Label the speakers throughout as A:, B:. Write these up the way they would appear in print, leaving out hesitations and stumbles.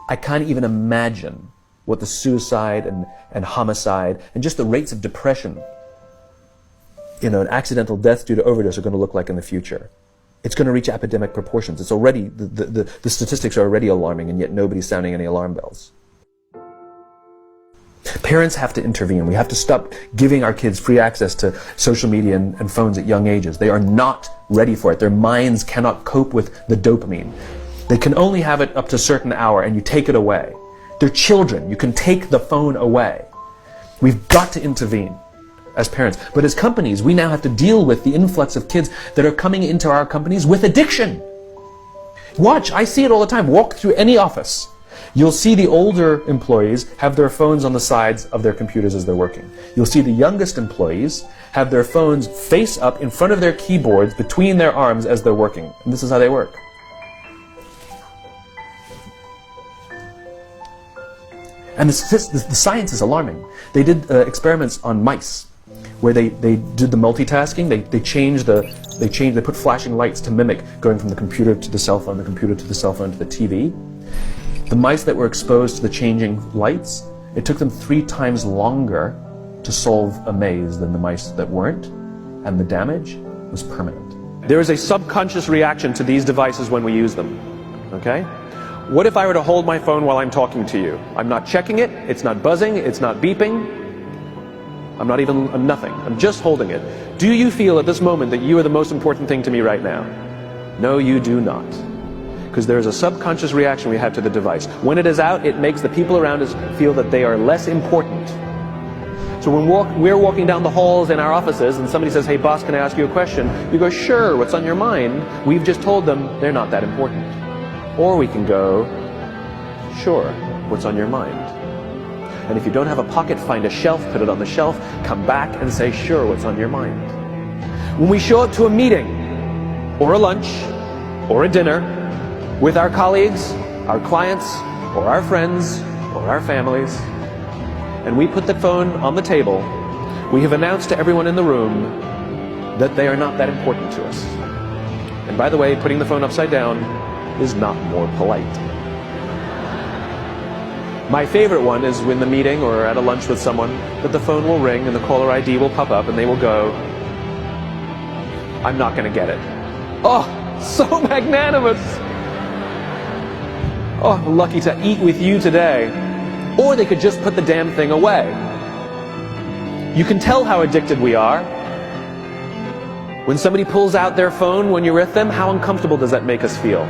A: I can't even imagine what the suicide and homicide and just the rates of depression, and accidental death due to overdose are going to look like in the future. It's going to reach epidemic proportions. It's already, the statistics are already alarming, and yet nobody's sounding any alarm bells. Parents have to intervene. We have to stop giving our kids free access to social media and phones at young ages. They are not ready for it. Their minds cannot cope with the dopamine. They can only have it up to a certain hour, and you take it away. They're children. You can take the phone away. We've got to intervene as parents. But as companies, we now have to deal with the influx of kids that are coming into our companies with addiction. Watch, I see it all the time. Walk through any office. You'll see the older employees have their phones on the sides of their computers as they're working. You'll see the youngest employees have their phones face up in front of their keyboards between their arms as they're working. And this is how they work. And the science is alarming. They did experiments on mice where they did the multitasking. They put flashing lights to mimic going from the computer to the cell phone, the computer to the cell phone to the TV. The mice that were exposed to the changing lights, it took them 3 times longer to solve a maze than the mice that weren't, and the damage was permanent. There is a subconscious reaction to these devices when we use them, okay? What if I were to hold my phone while I'm talking to you? I'm not checking it, it's not buzzing, it's not beeping, I'm nothing, I'm just holding it. Do you feel at this moment that you are the most important thing to me right now? No, you do not. Because there is a subconscious reaction we have to the device. When it is out, it makes the people around us feel that they are less important. So when we're walking down the halls in our offices and somebody says, hey boss, can I ask you a question? You go, sure, what's on your mind? We've just told them they're not that important. Or we can go, sure, what's on your mind? And if you don't have a pocket, find a shelf, put it on the shelf, come back and say, sure, what's on your mind? When we show up to a meeting, or a lunch, or a dinner, with our colleagues, our clients, or our friends, or our families, and we put the phone on the table, we have announced to everyone in the room that they are not that important to us. And by the way, putting the phone upside down is not more polite. My favorite one is when the meeting or at a lunch with someone, that the phone will ring and the caller ID will pop up and they will go, I'm not going to get it. Oh, so magnanimous! Oh, lucky to eat with you today. Or they could just put the damn thing away. You can tell how addicted we are. When somebody pulls out their phone when you're with them, how uncomfortable does that make us feel?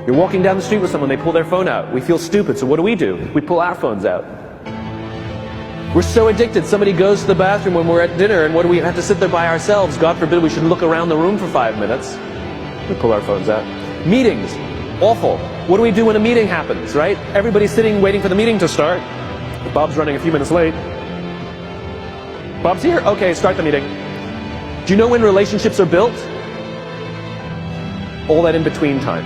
A: You're walking down the street with someone, they pull their phone out. We feel stupid, so what do? We pull our phones out. We're so addicted. Somebody goes to the bathroom when we're at dinner, and what do we have to sit there by ourselves? God forbid we should look around the room for 5 minutes. We pull our phones out. Meetings, awful. What do we do when a meeting happens, right? Everybody's sitting waiting for the meeting to start. Bob's running a few minutes late. Bob's here? Okay, start the meeting. Do you know when relationships are built? All that in between time.